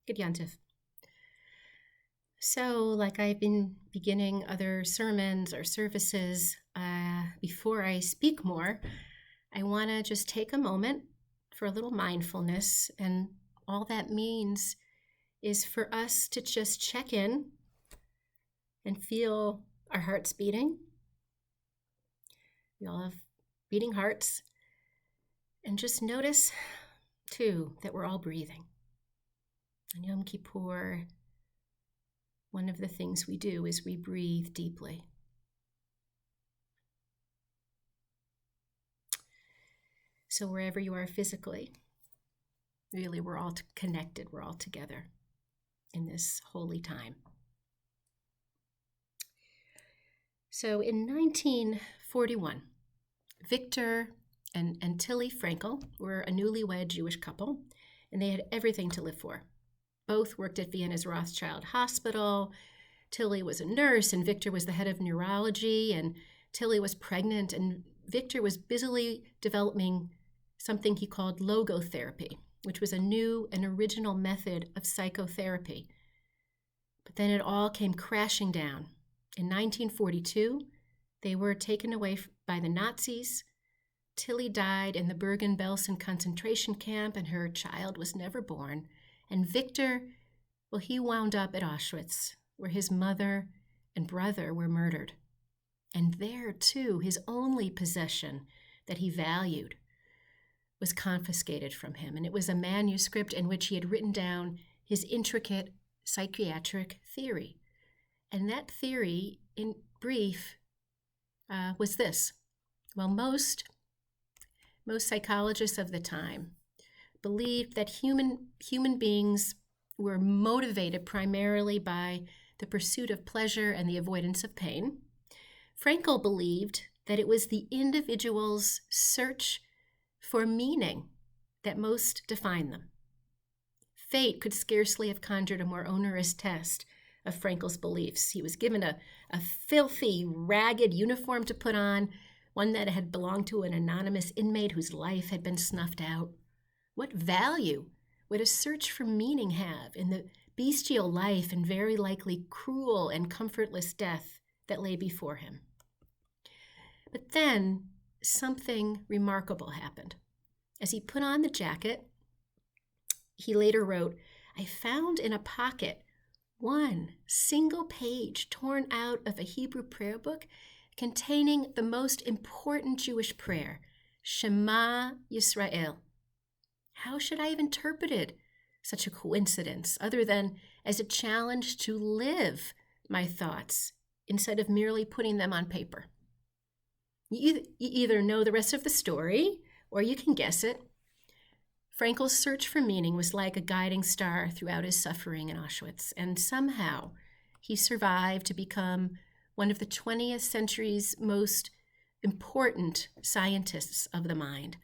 Good Yantif. So, like I've been beginning other sermons or services, before I speak more, I want to just take a moment for a little mindfulness. And all that means is for us to just check in and feel our hearts beating. We all have beating hearts. And just notice, too, that we're all breathing. On Yom Kippur, one of the things we do is we breathe deeply. So wherever you are physically, really we're all connected, we're all together in this holy time. So in 1941, Victor and Tilly Frankel were a newlywed Jewish couple, and they had everything to live for. Both worked at Vienna's Rothschild Hospital. Tilly was a nurse, and Victor was the head of neurology, and Tilly was pregnant, and Victor was busily developing something he called logotherapy, which was a new and original method of psychotherapy. But then it all came crashing down. In 1942, they were taken away by the Nazis. Tilly died in the Bergen-Belsen concentration camp, and her child was never born. And Victor, well, he wound up at Auschwitz, where his mother and brother were murdered. And there, too, his only possession that he valued was confiscated from him. And it was a manuscript in which he had written down his intricate psychiatric theory. And that theory, in brief, was this. Well, most psychologists of the time believed that human beings were motivated primarily by the pursuit of pleasure and the avoidance of pain. Frankel believed that it was the individual's search for meaning that most defined them. Fate could scarcely have conjured a more onerous test of Frankel's beliefs. He was given a filthy, ragged uniform to put on, one that had belonged to an anonymous inmate whose life had been snuffed out. What value would a search for meaning have in the bestial life and very likely cruel and comfortless death that lay before him? But then something remarkable happened. As he put on the jacket, he later wrote, "I found in a pocket one single page torn out of a Hebrew prayer book containing the most important Jewish prayer, Shema Yisrael. How should I have interpreted such a coincidence other than as a challenge to live my thoughts instead of merely putting them on paper?" You either know the rest of the story or you can guess it. Frankel's search for meaning was like a guiding star throughout his suffering in Auschwitz, and somehow he survived to become one of the 20th century's most important scientists of the mind.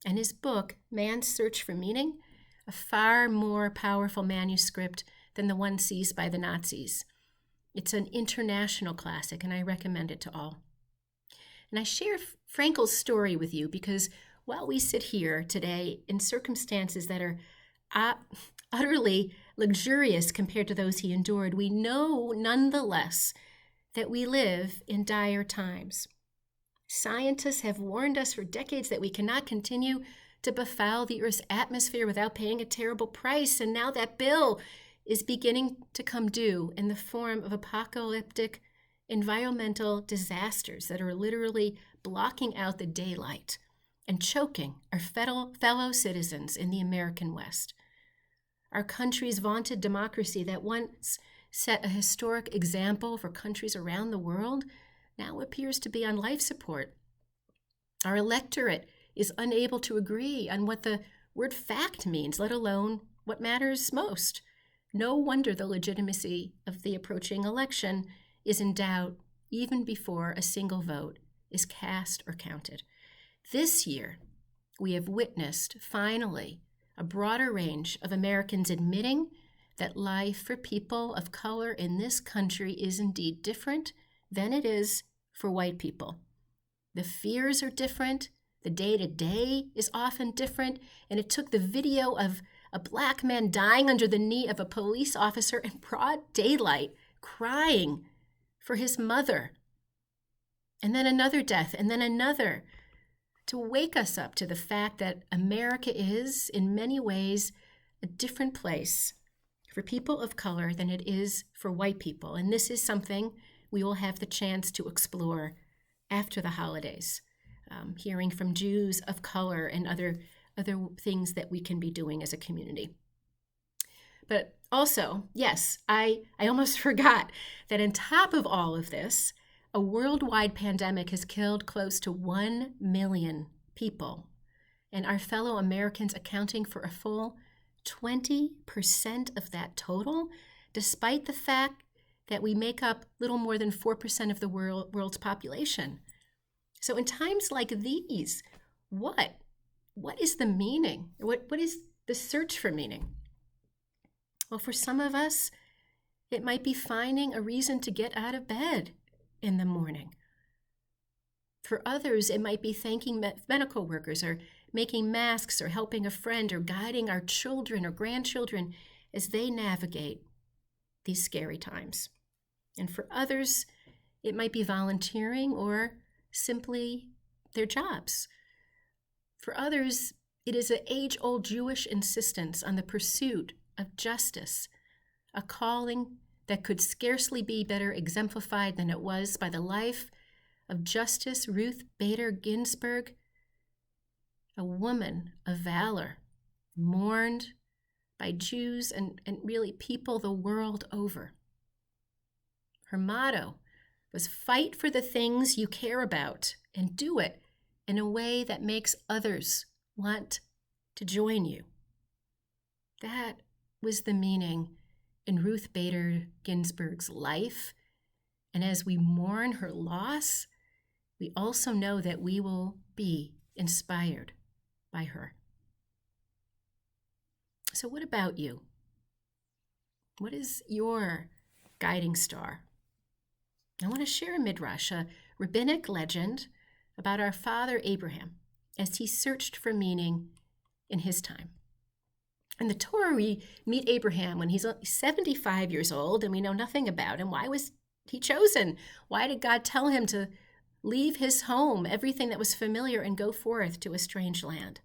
And his book, Man's Search for Meaning, a far more powerful manuscript than the one seized by the Nazis. It's an international classic, and I recommend it to all. And I share Frankel's story with you because while we sit here today in circumstances that are utterly luxurious compared to those he endured, we know nonetheless that we live in dire times. Scientists have warned us for decades that we cannot continue to befoul the Earth's atmosphere without paying a terrible price, and now that bill is beginning to come due in the form of apocalyptic environmental disasters that are literally blocking out the daylight and choking our fellow citizens in the American West. Our country's vaunted democracy that once set a historic example for countries around the world now appears to be on life support. Our electorate is unable to agree on what the word fact means, let alone what matters most. No wonder the legitimacy of the approaching election is in doubt even before a single vote is cast or counted. This year, we have witnessed, finally, a broader range of Americans admitting that life for people of color in this country is indeed different than it is for white people. The fears are different, the day-to-day is often different, and it took the video of a black man dying under the knee of a police officer in broad daylight, crying for his mother. And then another death, and then another, to wake us up to the fact that America is, in many ways, a different place for people of color than it is for white people. And this is something we will have the chance to explore after the holidays, hearing from Jews of color and other things that we can be doing as a community. But also, yes, I almost forgot that on top of all of this, a worldwide pandemic has killed close to 1 million people, and our fellow Americans accounting for a full 20% of that total, despite the fact that we make up little more than 4% of the world's population. So in times like these, what is the meaning? What is the search for meaning? Well, for some of us, it might be finding a reason to get out of bed in the morning. For others, it might be thanking medical workers or making masks or helping a friend or guiding our children or grandchildren as they navigate these scary times. And for others, it might be volunteering or simply their jobs. For others, it is an age-old Jewish insistence on the pursuit of justice, a calling that could scarcely be better exemplified than it was by the life of Justice Ruth Bader Ginsburg, a woman of valor, mourned by Jews and really people the world over. Her motto was fight for the things you care about and do it in a way that makes others want to join you. That was the meaning in Ruth Bader Ginsburg's life. And as we mourn her loss, we also know that we will be inspired by her. So what about you? What is your guiding star? I want to share a midrash, a rabbinic legend about our father Abraham as he searched for meaning in his time. In the Torah, we meet Abraham when he's 75 years old, and we know nothing about him. Why was he chosen? Why did God tell him to leave his home, everything that was familiar, and go forth to a strange land?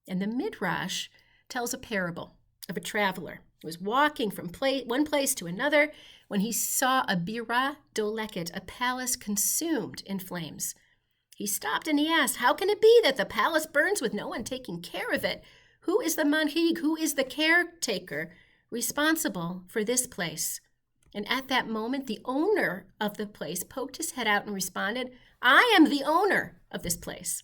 And the midrash tells a parable of a traveler who was walking from one place to another when he saw a birah doleket, a palace consumed in flames. He stopped and he asked, how can it be that the palace burns with no one taking care of it? Who is the manhig? Who is the caretaker responsible for this place? And at that moment, the owner of the place poked his head out and responded, I am the owner of this place.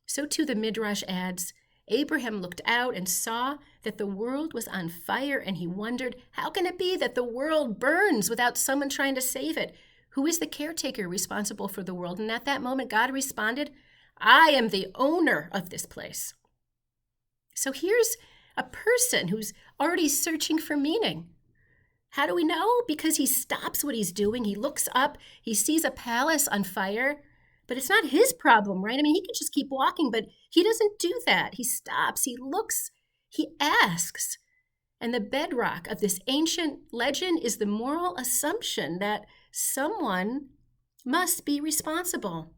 So too the midrash adds, Abraham looked out and saw that the world was on fire, and he wondered, how can it be that the world burns without someone trying to save it? Who is the caretaker responsible for the world? And at that moment, God responded, I am the owner of this place. So here's a person who's already searching for meaning. How do we know? Because he stops what he's doing. He looks up. He sees a palace on fire. But it's not his problem, right? I mean, he could just keep walking, but he doesn't do that. He stops, he looks, he asks. And the bedrock of this ancient legend is the moral assumption that someone must be responsible.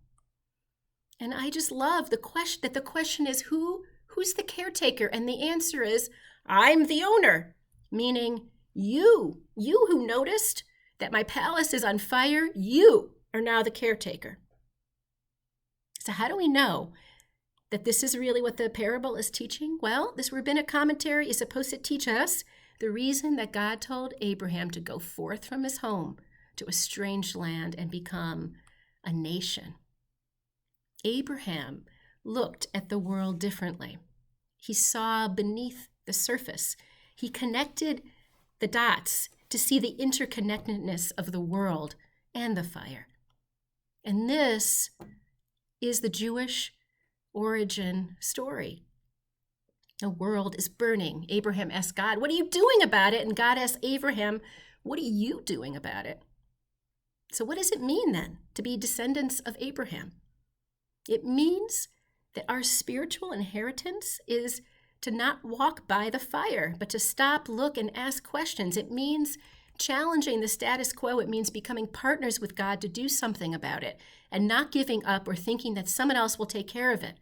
And I just love the question is who's the caretaker? And the answer is, I'm the owner, meaning you who noticed that my palace is on fire, you are now the caretaker. So how do we know that this is really what the parable is teaching? Well, this rabbinic commentary is supposed to teach us the reason that God told Abraham to go forth from his home to a strange land and become a nation. Abraham looked at the world differently. He saw beneath the surface. He connected the dots to see the interconnectedness of the world and the fire. And this is the Jewish origin story. The world is burning. Abraham asked God, what are you doing about it? And God asked Abraham, what are you doing about it? So what does it mean then to be descendants of Abraham? It means that our spiritual inheritance is to not walk by the fire, but to stop, look, and ask questions. It means challenging the status quo. It means becoming partners with God to do something about it and not giving up or thinking that someone else will take care of it.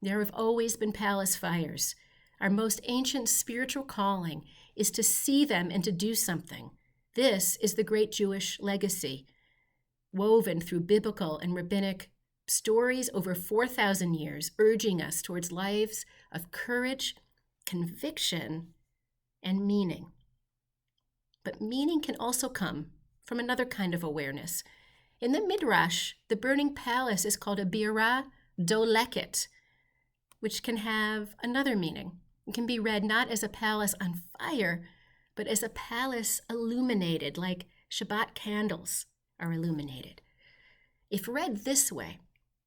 There have always been palace fires. Our most ancient spiritual calling is to see them and to do something. This is the great Jewish legacy, woven through biblical and rabbinic stories over 4,000 years, urging us towards lives of courage, conviction, and meaning. But meaning can also come from another kind of awareness. In the Midrash, the burning palace is called a bira doleket, which can have another meaning. It can be read not as a palace on fire, but as a palace illuminated, like Shabbat candles are illuminated. If read this way,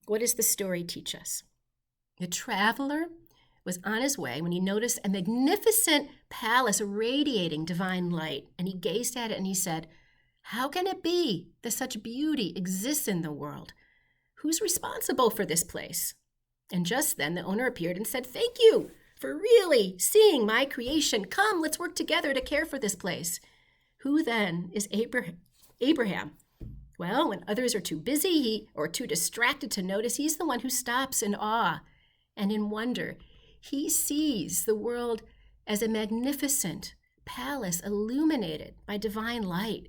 what does the story teach us? The traveler was on his way when he noticed a magnificent palace radiating divine light, and he gazed at it and he said, "How can it be that such beauty exists in the world? Who's responsible for this place?" And just then the owner appeared and said, "Thank you for really seeing my creation. Come, let's work together to care for this place." Who then is Abraham? Well, when others are too busy or too distracted to notice, he's the one who stops in awe and in wonder. He sees the world as a magnificent palace illuminated by divine light.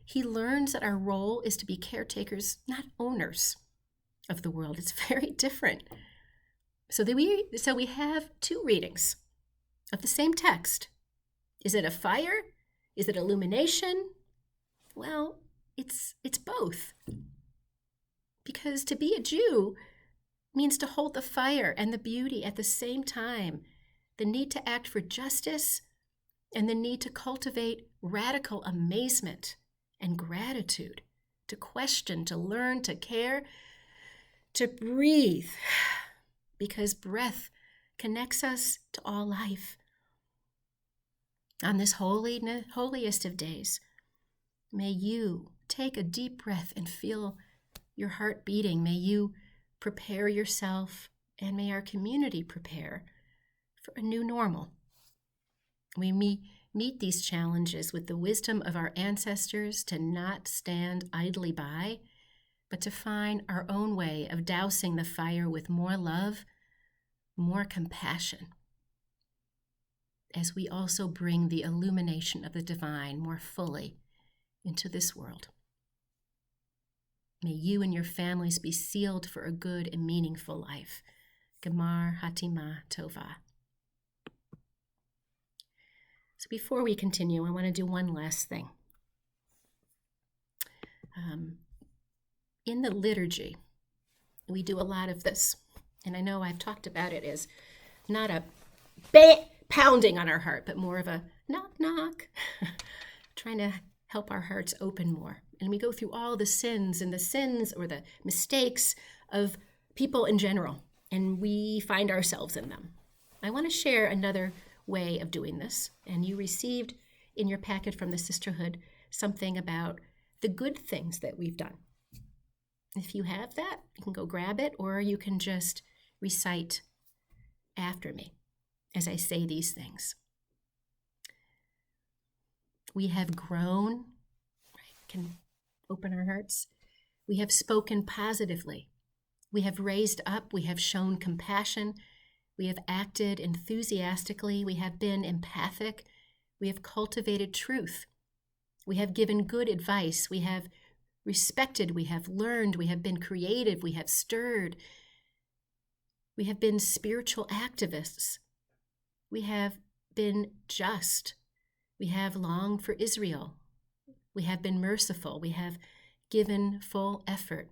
He learns that our role is to be caretakers, not owners of the world. It's very different. So we have two readings of the same text. Is it a fire? Is it illumination? Well, it's both. Because to be a Jew means to hold the fire and the beauty at the same time, the need to act for justice and the need to cultivate radical amazement and gratitude, to question, to learn, to care, to breathe, because breath connects us to all life. On this holiest of days, may you take a deep breath and feel your heart beating. May you prepare yourself, and may our community prepare for a new normal. We meet these challenges with the wisdom of our ancestors to not stand idly by, but to find our own way of dousing the fire with more love, more compassion, as we also bring the illumination of the divine more fully into this world. May you and your families be sealed for a good and meaningful life. Gemar Hatima Tova. So before we continue, I want to do one last thing. In the liturgy, we do a lot of this. And I know I've talked about it as not a pounding on our heart, but more of a knock, knock, trying to help our hearts open more. And we go through all the sins or the mistakes of people in general, and we find ourselves in them. I want to share another way of doing this. And you received in your packet from the Sisterhood something about the good things that we've done. If you have that, you can go grab it, or you can just recite after me as I say these things. We have grown, right? Can open our hearts. We have spoken positively. We have raised up. We have shown compassion. We have acted enthusiastically. We have been empathic. We have cultivated truth. We have given good advice. We have respected. We have learned. We have been creative. We have stirred. We have been spiritual activists. We have been just. We have longed for Israel. We have been merciful. We have given full effort.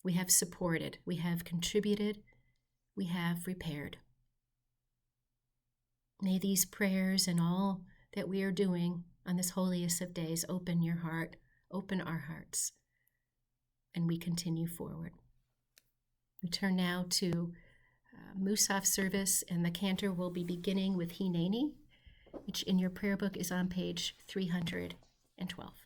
We have supported. We have contributed. We have repaired. May these prayers and all that we are doing on this holiest of days open your heart, open our hearts, and we continue forward. We turn now to Musaf service, and the cantor will be beginning with Hineni, which in your prayer book is on page 312.